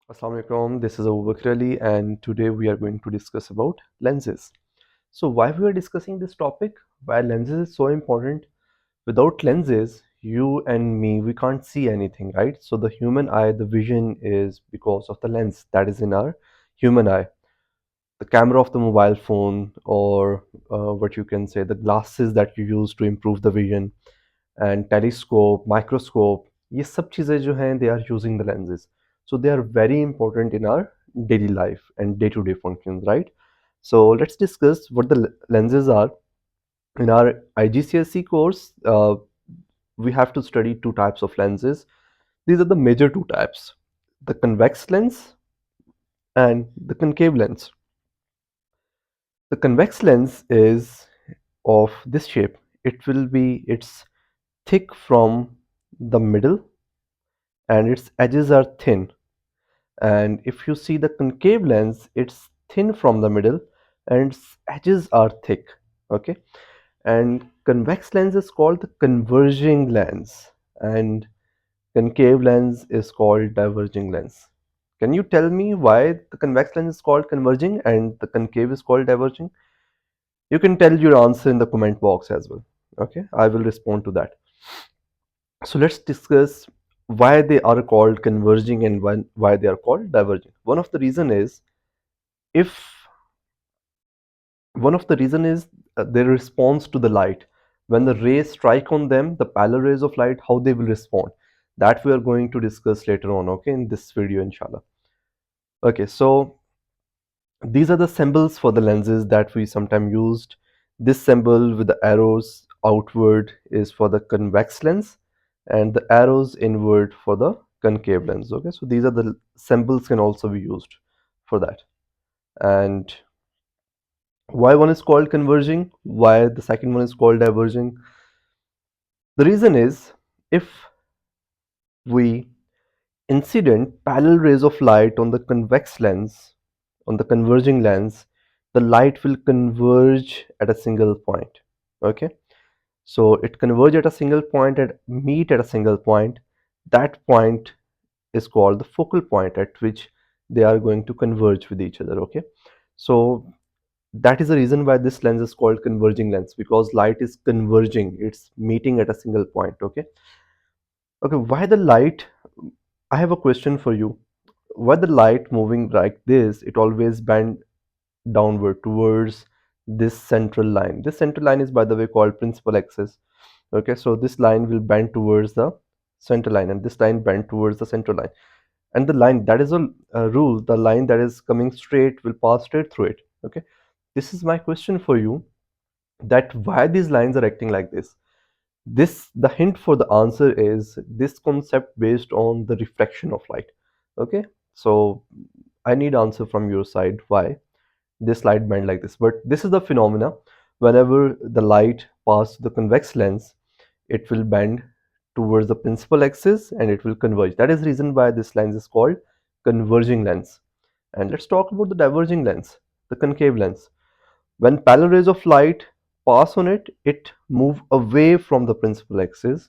Assalamu alaikum, this is Abu Bakr Ali and today we are going to discuss about lenses. So why we are discussing this topic? Why lenses is so important? Without lenses, you and me, we can't see anything, right? So the human eye, the vision is because of the lens that is in our human eye. The camera of the mobile phone or what you can say, the glasses that you use to improve the vision and telescope, microscope, ये सब चीज़ें जो हैं they are using the lenses. So they are very important in our daily life and day-to-day functions, right? So let's discuss what the lenses are. In our IGCSE course, we have to study two types of lenses. These are the major two types, the convex lens and the concave lens. The convex lens is of this shape. It's thick from the middle and its edges are thin. And if you see the concave lens, it's thin from the middle and its edges are thick. Okay. And convex lens is called the converging lens and concave lens is called diverging lens. Can you tell me why the convex lens is called converging and the concave is called diverging? You can tell your answer in the comment box as well. Okay, I will respond to that. So let's discuss why they are called converging and why they are called diverging. If One of the reason is their response to the light. When the rays strike on them, the parallel rays of light, how they will respond. That we are going to discuss later on, okay, in this video, inshallah. Okay, so these are the symbols for the lenses that we sometimes used. This symbol with the arrows outward is for the convex lens and the arrows inward for the concave lens. Okay, so these are the symbols can also be used for that. And why one is called converging, why the second one is called diverging? The reason is if we incident parallel rays of light on the convex lens, on the converging lens, the light will converge at a single point. Okay, so it converge at a single point and meet at a single point. That point is called the focal point at which they are going to converge with each other. Okay, so that is the reason why this lens is called converging lens, because light is converging, it's meeting at a single point. Okay, why the light? I have a question for you. Why the light moving like this, it always bend downward towards this central line? This central line is, by the way, called principal axis. Okay, so this line will bend towards the center line and this line bend towards the central line, and the line, that is a rule, the line that is coming straight will pass straight through it. Okay, this is my question for you, that why these lines are acting like this. The hint for the answer is this concept based on the refraction of light. Okay, so I need answer from your side why this light bend like this. But this is the phenomena. Whenever the light passes the convex lens, it will bend towards the principal axis and it will converge. That is the reason why this lens is called converging lens. And let's talk about the diverging lens, the concave lens. When parallel rays of light pass on it, it move away from the principal axis.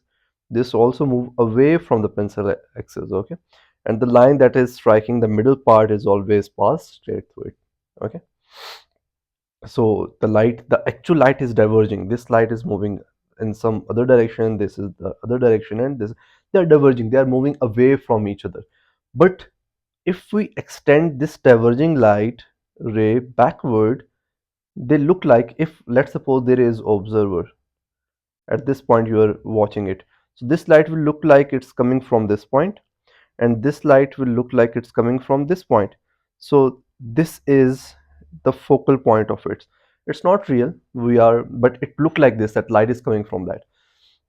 This also move away from the principal axis, okay? And the line that is striking the middle part is always passed straight through it, okay? So the actual light is diverging. This light is moving in some other direction. This is the other direction, and they are diverging. They are moving away from each other. But if we extend this diverging light ray backward, they look like, if let's suppose there is observer at this point, you are watching it, so this light will look like it's coming from this point and this light will look like it's coming from this point. So this is the focal point of it. It's not real, but it look like this, that light is coming from that.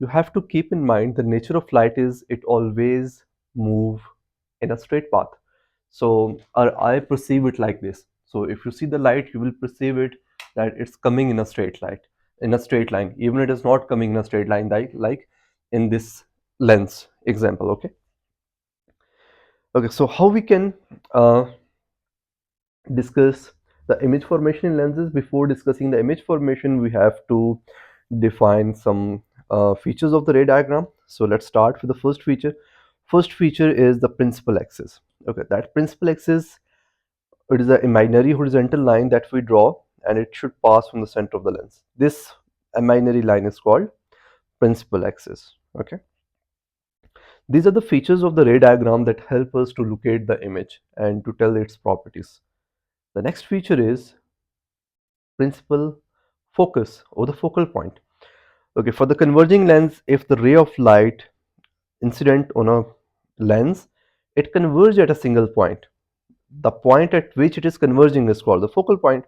You have to keep in mind the nature of light is it always move in a straight path. So our eye perceive it like this. So if you see the light, you will perceive it that it's coming in a straight line, even it is not coming in a straight line, like in this lens example. Okay, so how we can discuss the image formation in lenses? Before discussing the image formation, we have to define some features of the ray diagram. So let's start with the first feature. First feature is the principal axis. Okay, that principal axis, it is an imaginary horizontal line that we draw, and it should pass from the center of the lens. This imaginary line is called principal axis. Okay, these are the features of the ray diagram that help us to locate the image and to tell its properties. The next feature is principal focus or the focal point. Okay, for the converging lens, if the ray of light incident on a lens, it converges at a single point. The point at which it is converging is called the focal point.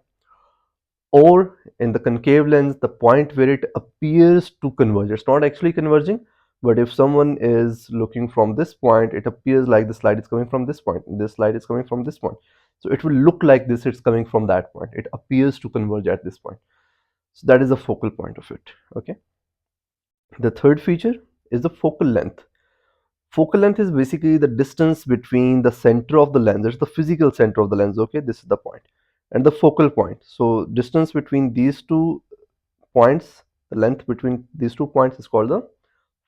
Or in the concave lens, the point where it appears to converge. It's not actually converging, but if someone is looking from this point, it appears like this light is coming from this point, this light is coming from this point. So it will look like this, it's coming from that point. It appears to converge at this point. So that is the focal point of it. Okay. The third feature is the focal length. Focal length is basically the distance between the center of the lens. It's the physical center of the lens. Okay, this is the point, and the focal point. So distance between these two points, the length between these 2 points is called the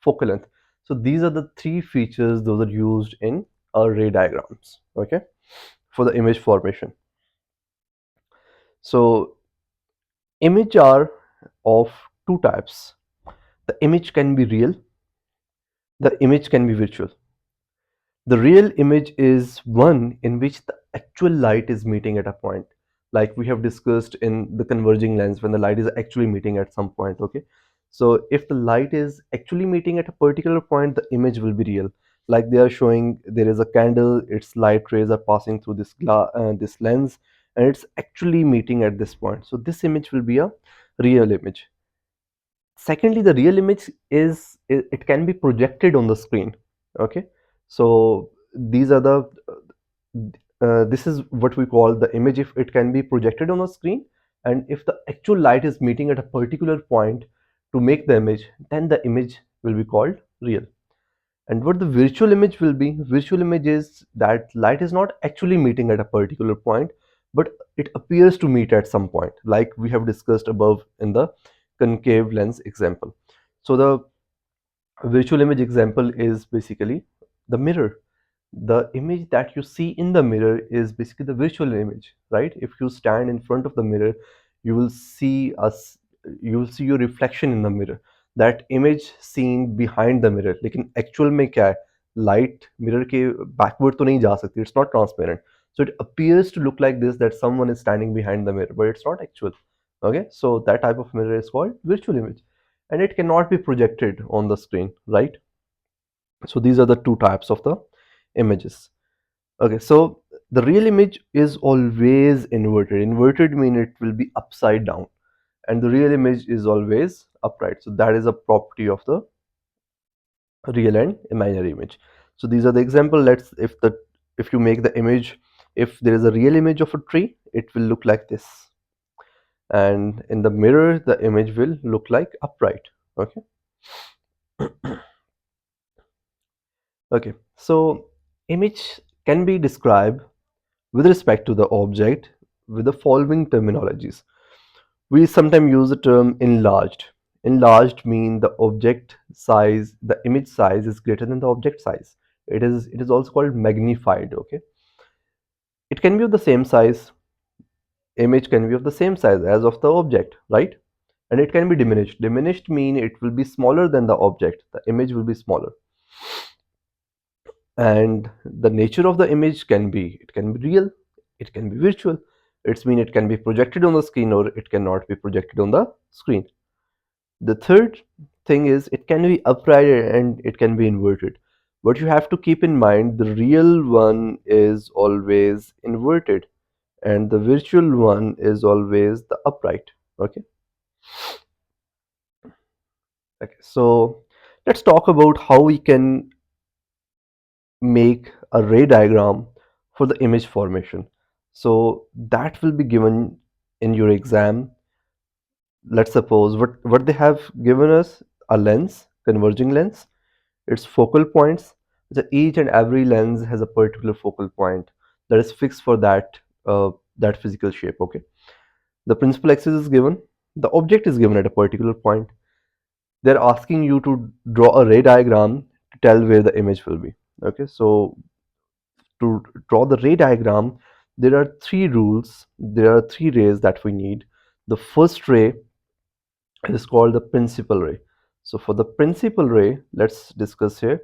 focal length. So these are the three features those are used in our ray diagrams. Okay, for the image formation. So image are of two types. The image can be real. The image can be virtual. The real image is one in which the actual light is meeting at a point, like we have discussed in the converging lens when the light is actually meeting at some point. Okay, so if the light is actually meeting at a particular point, the image will be real. Like they are showing there is a candle, its light rays are passing through this lens, and it's actually meeting at this point. So this image will be a real image. Secondly, the real image is it can be projected on the screen. Okay, so these are the this is what we call the image. If it can be projected on a screen, and if the actual light is meeting at a particular point to make the image, then the image will be called real. And what the virtual image will be, virtual image is that light is not actually meeting at a particular point, but it appears to meet at some point, like we have discussed above in the concave lens example. So the virtual image example is basically the mirror. The image that you see in the mirror is basically the virtual image, right? If you stand in front of the mirror, you will see us, you will see your reflection in the mirror. That image seen behind the mirror, लेकिन actual में क्या है? Light mirror के backward तो नहीं जा सकती. It's not transparent. So it appears to look like this, that someone is standing behind the mirror, but it's not actual. Okay, so that type of mirror is called virtual image, and it cannot be projected on the screen, right? So these are the two types of the images. Okay, so the real image is always inverted. Inverted mean it will be upside down, and the real image is always upright. So that is a property of the real and imaginary image. So these are the example. If you make the image, if there is a real image of a tree, it will look like this, and in the mirror the image will look like upright. Okay. Okay, so image can be described with respect to the object with the following terminologies. We sometimes use the term enlarged. Enlarged mean the object size, the image size is greater than the object size. It is also called magnified. Okay, it can be of the same size. Image can be of the same size as of the object, right? And it can be diminished. Diminished mean it will be smaller than the object. The image will be smaller. And the nature of the image can be, it can be real, it can be virtual. It's mean it can be projected on the screen or it cannot be projected on the screen. The third thing is it can be upright and it can be inverted. But you have to keep in mind the real one is always inverted and the virtual one is always the upright. Okay. Okay, so let's talk about how we can make a ray diagram for the image formation. So that will be given in your exam. Let's suppose what they have given us, a lens, converging lens, its focal points. So each and every lens has a particular focal point that is fixed for that physical shape. Okay, the principal axis is given, the object is given at a particular point. They're asking you to draw a ray diagram to tell where the image will be. Okay, so to draw the ray diagram, there are three rules. There are three rays that we need. The first ray is called the principal ray. So for the principal ray, let's discuss here.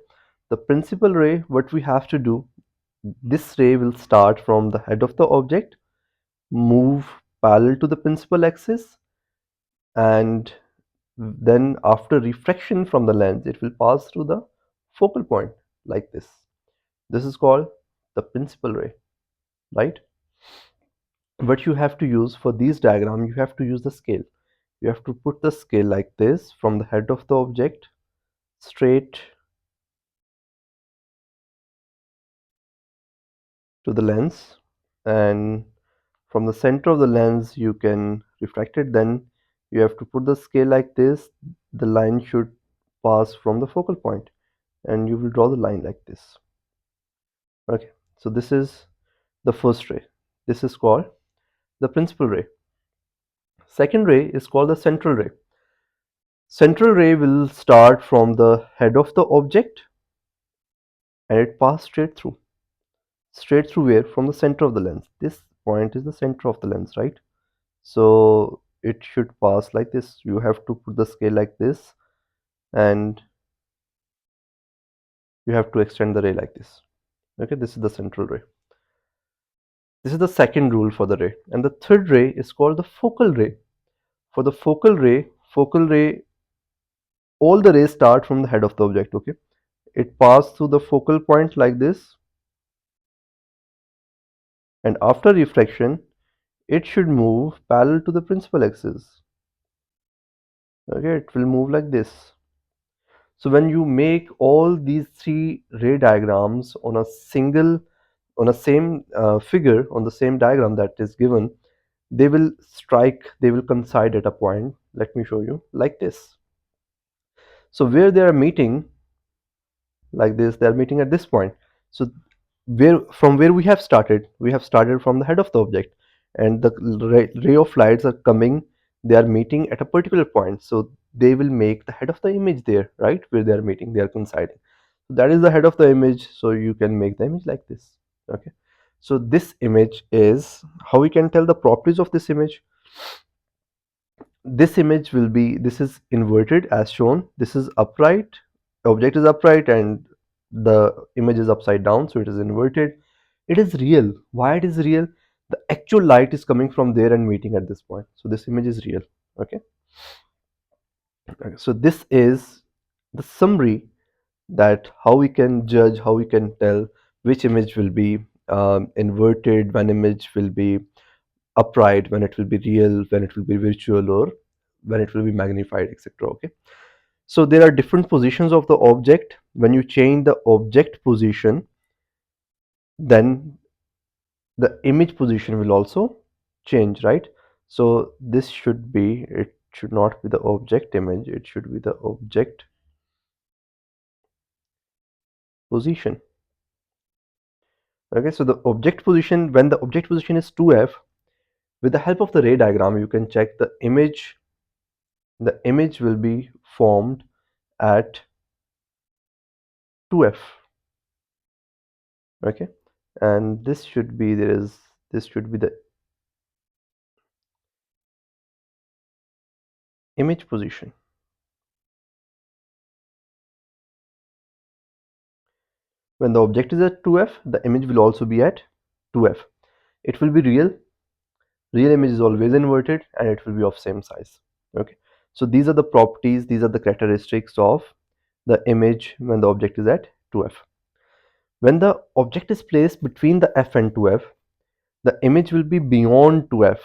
The principal ray, what we have to do, this ray will start from the head of the object, move parallel to the principal axis, and then after refraction from the lens, it will pass through the focal point like this. This is called the principal ray, right? What you have to use for these diagram, you have to use the scale. You have to put the scale like this from the head of the object straight to the lens, and from the center of the lens you can refract it. Then you have to put the scale like this. The line should pass from the focal point and you will draw the line like this. Okay, so this is the first ray. This is called the principal ray. Second ray is called the central ray. Central ray will start from the head of the object and it pass straight through. Straight through where? From the center of the lens. This point is the center of the lens, right? So it should pass like this. You have to put the scale like this and you have to extend the ray like this. Okay, this is the central ray. This is the second rule for the ray. And the third ray is called the focal ray. For the focal ray, all the rays start from the head of the object. Okay, it passes through the focal point like this, and after refraction it should move parallel to the principal axis. Okay, it will move like this. So when you make all these three ray diagrams on a single, on a same figure, on the same diagram that is given, they will strike, they will coincide at a point. Let me show you like this. So where they are meeting like this, they are meeting at this point. So where we have started from the head of the object, and the ray of lights are coming, they are meeting at a particular point, so they will make the head of the image there, right, where they are meeting, they are coinciding. That is the head of the image, so you can make the image like this. Okay, so this image is how we can tell the properties of this image. This image will be, this is inverted as shown, this is upright, the object is upright and the image is upside down, so it is inverted. It is real. Why it is real? The actual light is coming from there and meeting at this point, so this image is real. Okay, so this is the summary, that how we can judge, how we can tell which image will be inverted, when image will be upright, when it will be real, when it will be virtual, or when it will be magnified, etc. Okay, so there are different positions of the object. When you change the object position, then the image position will also change, right? So this should be, it should not be the object image, it should be the object position. Okay, so the object position, when the object position is 2f, with the help of the ray diagram you can check the image. The image will be formed at 2f. Okay, and this should be, this should be the image position. When the object is at 2f, the image will also be at 2f. It will be real. Real image is always inverted and it will be of same size. Okay, so these are the properties, these are the characteristics of the image when the object is at 2f. When the object is placed between the f and 2f, the image will be beyond 2f.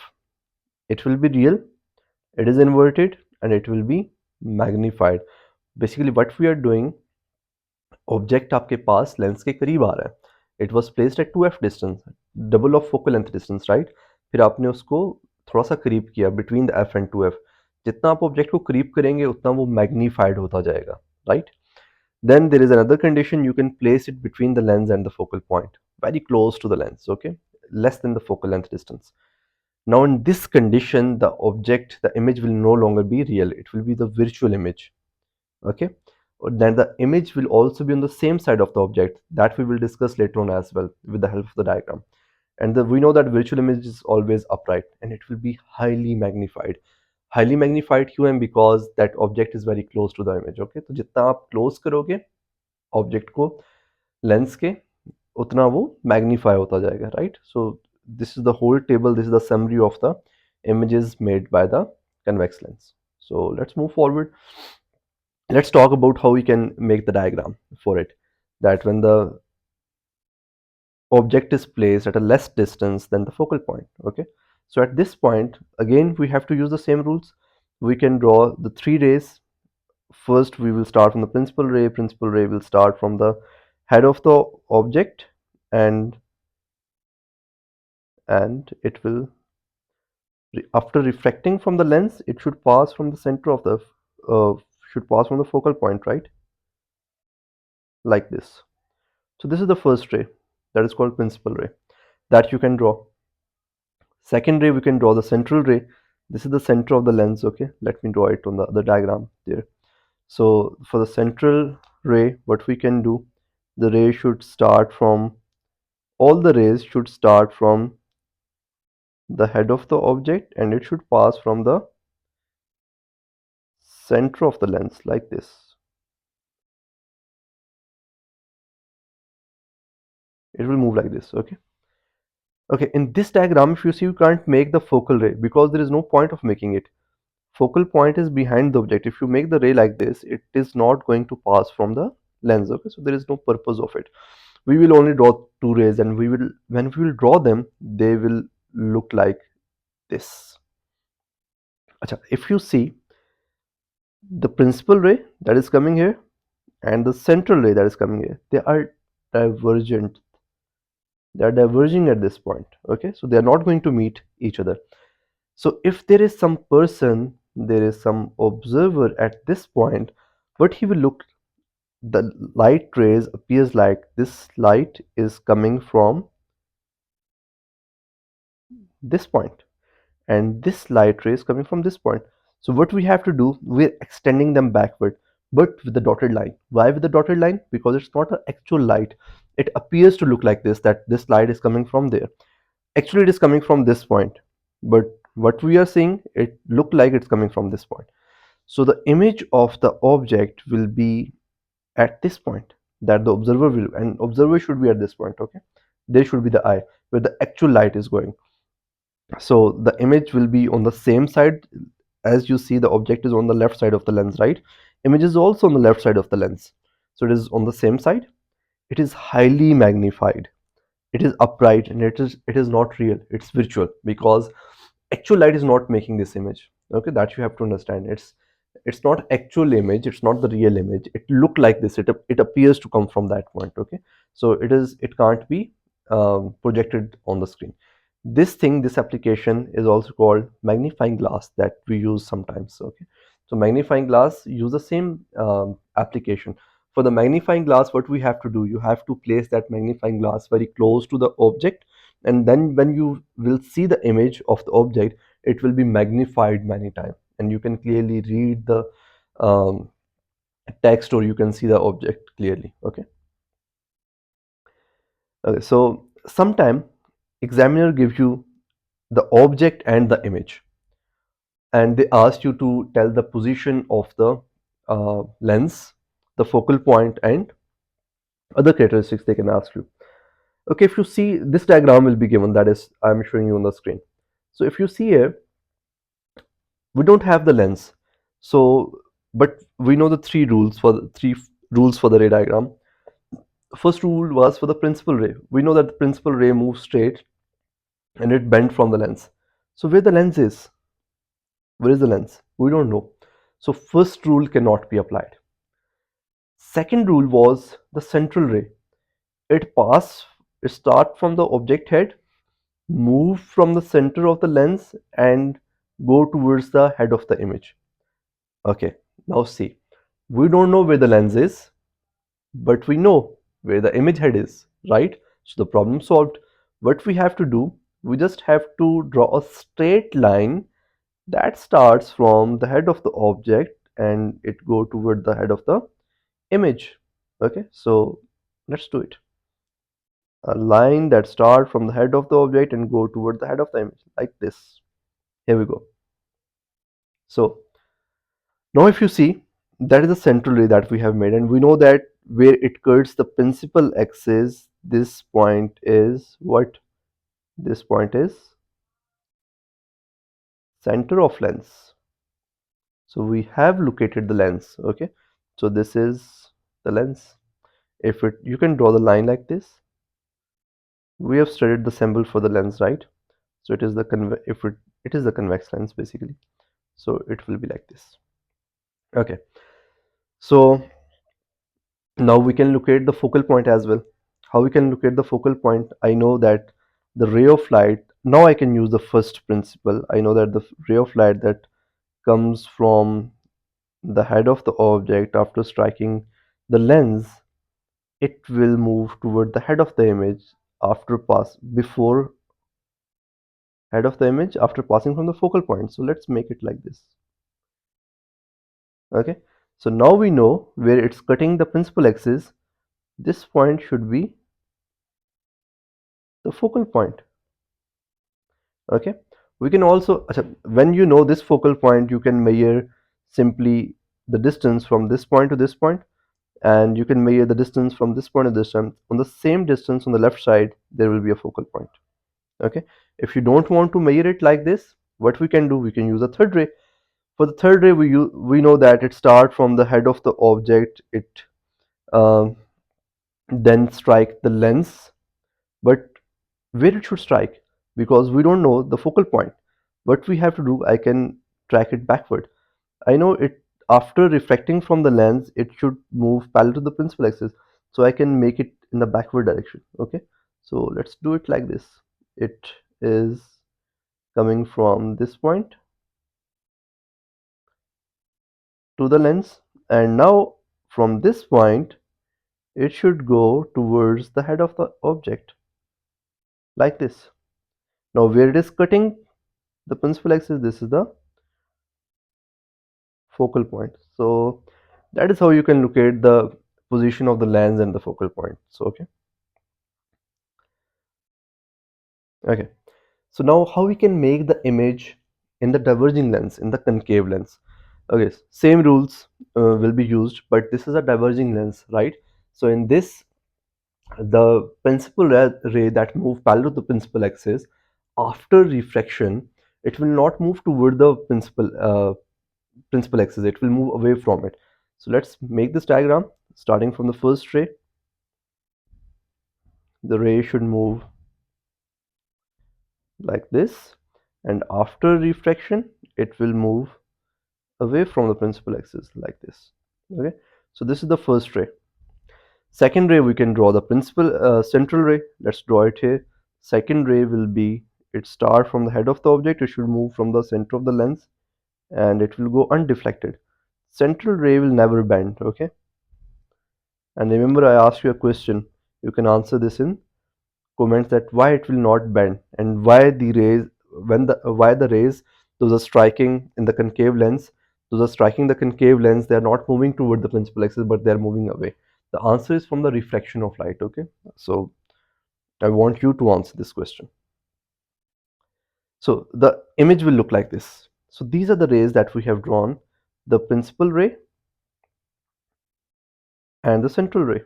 It will be real, it is inverted, and it will be magnified. Basically what we are doing, object आपके पास lens के करीब आ रहा है, it was placed at 2f distance, double of focal length distance, right, फिर आपने उसको थोड़ा सा करीब किया between the f and 2f. जितना आप ऑब्जेक्ट को करीब करेंगे उतना वो मैग्नीफाइड होता जाएगा, right. Then there is another condition, you can place it between the lens and the focal point, very close to the lens, okay, less than the focal length distance. Now in this condition, the image will no longer be real, it will be the virtual image. Okay, then the image will also be on the same side of the object. That we will discuss later on as well with the help of the diagram. And we know that virtual image is always upright and it will be highly magnified. Highly magnified क्यों है? Because that object is very close to the image. Okay, तो जितना आप close करोगे object को lens के, उतना वो magnify होता जाएगा, right? So this is the whole table. This is the summary of the images made by the convex lens. So let's move forward. Let's talk about how we can make the diagram for it. That when the object is placed at a less distance than the focal point. Okay, so at this point again we have to use the same rules. We can draw the three rays. First we will start from the principal ray. Principal ray will start from the head of the object, and it will, after refracting from the lens, it should pass from the center of the should pass from the focal point, right? Like this. So this is the first ray, that is called principal ray, that you can draw. Second ray, we can draw the central ray. This is the center of the lens. Okay, let me draw it on the other diagram there. So for the central ray, what we can do, the ray should start from, all the rays should start from the head of the object, and it should pass from the center of the lens like this. It will move like this. Okay. Okay, in this diagram, if you see, you can't make the focal ray because there is no point of making it. Focal point is behind the object. If you make the ray like this, it is not going to pass from the lens. Okay, so there is no purpose of it. We will only draw two rays, and we will, when we will draw them, they will look like this. Acha, if you see the principal ray that is coming here and the central ray that is coming here, they are divergent. They are diverging at this point. Okay, so they are not going to meet each other. So if there is some person, there is some observer at this point, what he will look, the light rays appears like this. Light is coming from this point, and this light ray is coming from this point. So what we have to do, we're extending them backward, but with the dotted line. Why with the dotted line? Because it's not an actual light. It appears to look like this, that this light is coming from there. Actually it is coming from this point, but what we are seeing, it look like it's coming from this point. So the image of the object will be at this point, that the observer will, and observer should be at this point. Okay, there should be the eye where the actual light is going. So the image will be on the same side. As you see, the object is on the left side of the lens, right? Image is also on the left side of the lens, so it is on the same side. It is highly magnified, it is upright, and it is not real, it's virtual, because actual light is not making this image. Okay, that you have to understand. It's not actual image, it's not the real image. It look like this, it appears to come from that point. Okay, so it can't be projected on the screen. This thing, this application is also called magnifying glass, that we use sometimes. Okay, so magnifying glass use the same application. For the magnifying glass, what we have to do, you have to place that magnifying glass very close to the object, and then when you will see the image of the object, it will be magnified many times, and you can clearly read the um, text, or you can see the object clearly. Okay, okay, so sometime examiner gives you the object and the image, and they ask you to tell the position of the lens, the focal point, and other characteristics they can ask you. Okay, if you see, this diagram will be given, that is I'm showing you on the screen. So if you see here, we don't have the lens, so, but we know the three rules for the ray diagram. First rule was for the principal ray. We know that the principal ray moves straight and it bent from the lens. So where the lens is, where is the lens? We don't know. So first rule cannot be applied. Second rule was the central ray. It start from the object head, move from the center of the lens, and go towards the head of the image. Okay, now see, we don't know where the lens is, but we know where the image head is, right? So the problem solved. What we have to do, we just have to draw a straight line that starts from the head of the object and it go toward the head of the image. Okay, so let's do it. A line that start from the head of the object and go toward the head of the image like this. Here we go. So now if you see, that is the central ray that we have made, and we know that where it cuts the principal axis, this point is what? This point is center of lens. So we have located the lens. Okay, so this is the lens. If it, you can draw the line like this. We have studied the symbol for the lens, right? So it is the it is the convex lens basically. So it will be like this. Okay, so now we can locate the focal point as well. How we can locate the focal point? I know that the ray of light, now I can use the first principle. I know that the ray of light that comes from the head of the object after striking the lens, it will move toward the head of the image after pass before head of the image after passing from the focal point. So let's make it like this. Okay, so now we know where it's cutting the principal axis. This point should be the focal point. Okay, we can also, when you know this focal point, you can measure simply the distance from this point to this point, and you can measure the distance from this point to this point. On the same distance on the left side there will be a focal point. Okay, if you don't want to measure it like this, what we can do, we can use a third ray. For the third ray, we know that it starts from the head of the object, it um, then strike the lens, but where it should strike, because we don't know the focal point. What we have to do, I can track it backward. I know it, after refracting from the lens, it should move parallel to the principal axis, so I can make it in the backward direction. Okay, so let's do it like this. It is coming from this point to the lens, and now from this point it should go towards the head of the object like this. Now where it is cutting the principal axis, this is the focal point. So that is how you can locate the position of the lens and the focal point. So okay, so now how we can make the image in the diverging lens, in the concave lens. Okay, same rules will be used, but this is a diverging lens, right? So in this, the principal ray that move parallel to the principal axis, after refraction, it will not move toward the principal axis, it will move away from it. So let's make this diagram. Starting from the first ray, the ray should move like this, and after refraction it will move away from the principal axis like this. Okay, so this is the first ray. Second ray, we can draw the principal central ray. Let's draw it here. Second ray will be, it start from the head of the object, it should move from the center of the lens, and it will go undeflected. Central ray will never bend. Okay, and remember I asked you a question, you can answer this in comments, that why it will not bend, and why the rays, when the why the rays, those are striking in the concave lens, those are striking the concave lens, they are not moving toward the principal axis but they are moving away. The answer is from the reflection of light. Okay, so I want you to answer this question. So the image will look like this. So these are the rays that we have drawn, the principal ray and the central ray.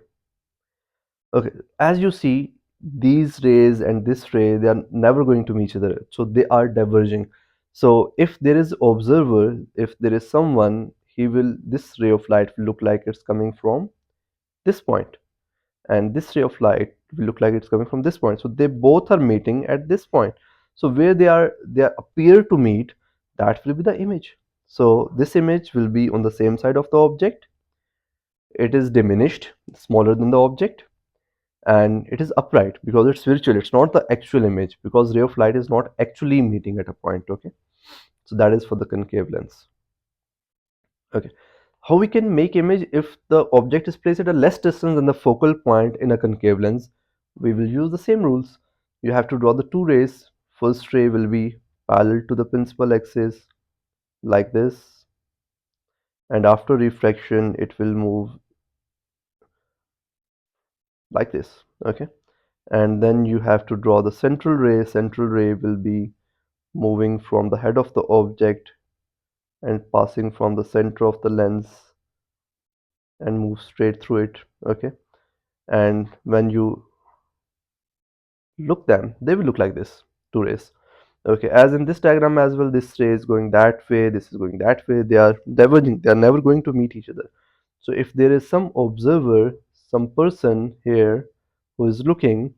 Okay, as you see, these rays and this ray, they are never going to meet each other, so they are diverging. So if there is observer, if there is someone, he will, this ray of light will look like it's coming from this point, and this ray of light will look like it's coming from this point. So they both are meeting at this point. So where they appear to meet, that will be the image. So this image will be on the same side of the object. It is diminished, smaller than the object, and it is upright because it's virtual, it's not the actual image, because ray of light is not actually meeting at a point. Okay, so that is for the concave lens. Okay, how we can make image if the object is placed at a less distance than the focal point in a concave lens? We will use the same rules. You have to draw the two rays. First ray will be parallel to the principal axis like this, and after refraction it will move like this. Okay, and then you have to draw the central ray. Central ray will be moving from the head of the object and passing from the center of the lens and move straight through it. Okay, and when you look them, they will look like this, two rays. Okay, as in this diagram as well, this ray is going that way, this is going that way. They are diverging, they are never going to meet each other. So if there is some observer, some person here who is looking,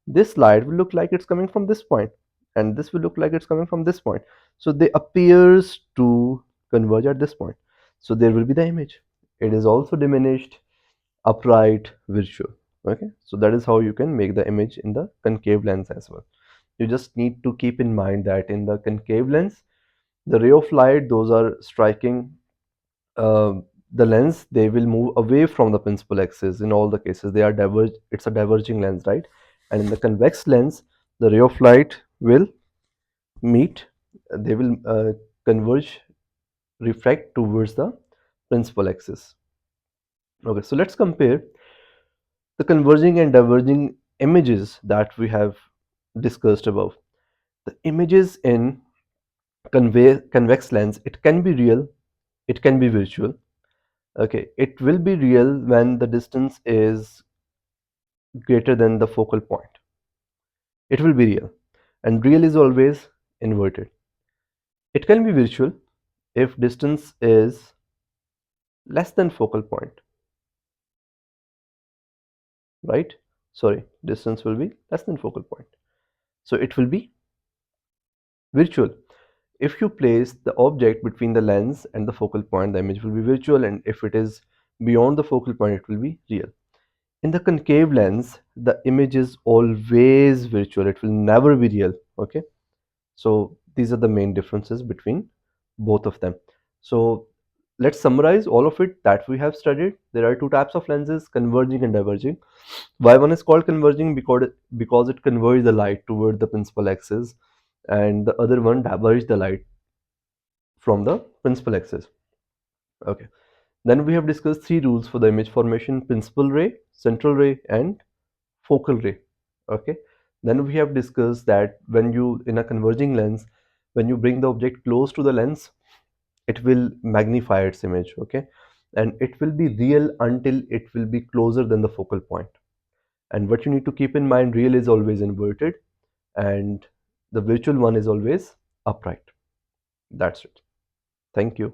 this light will look like it's coming from this point, and this will look like it's coming from this point. So they appears to converge at this point. So there will be the image. It is also diminished, upright, virtual. Okay, so that is how you can make the image in the concave lens as well. You just need to keep in mind that in the concave lens, the ray of light, those are striking uh, the lens, they will move away from the principal axis. In all the cases, they are diverge, it's a diverging lens, right? And in the convex lens, the ray of light will meet, they will converge, refract towards the principal axis. Okay, so let's compare the converging and diverging images that we have discussed above. The images in convex lens, it can be real, it can be virtual. Okay, it will be real when the distance is greater than the focal point. It will be real, and real is always inverted. It can be virtual if distance is less than focal point, right? Sorry, distance will be less than focal point. So it will be virtual. If you place the object between the lens and the focal point, the image will be virtual, and if it is beyond the focal point, it will be real. In the concave lens, the image is always virtual. It will never be real. Okay. So these are the main differences between both of them. So let's summarize all of it that we have studied. There are two types of lenses, converging and diverging. Why one is called converging? Because it converges the light toward the principal axis, and the other one diverges the light from the principal axis. Okay. Then we have discussed three rules for the image formation: principal ray, central ray, and focal ray. Okay. Then we have discussed that when you, in a converging lens, when you bring the object close to the lens, it will magnify its image. Okay. And it will be real until it will be closer than the focal point. And what you need to keep in mind, real is always inverted and the virtual one is always upright. That's it. Thank you.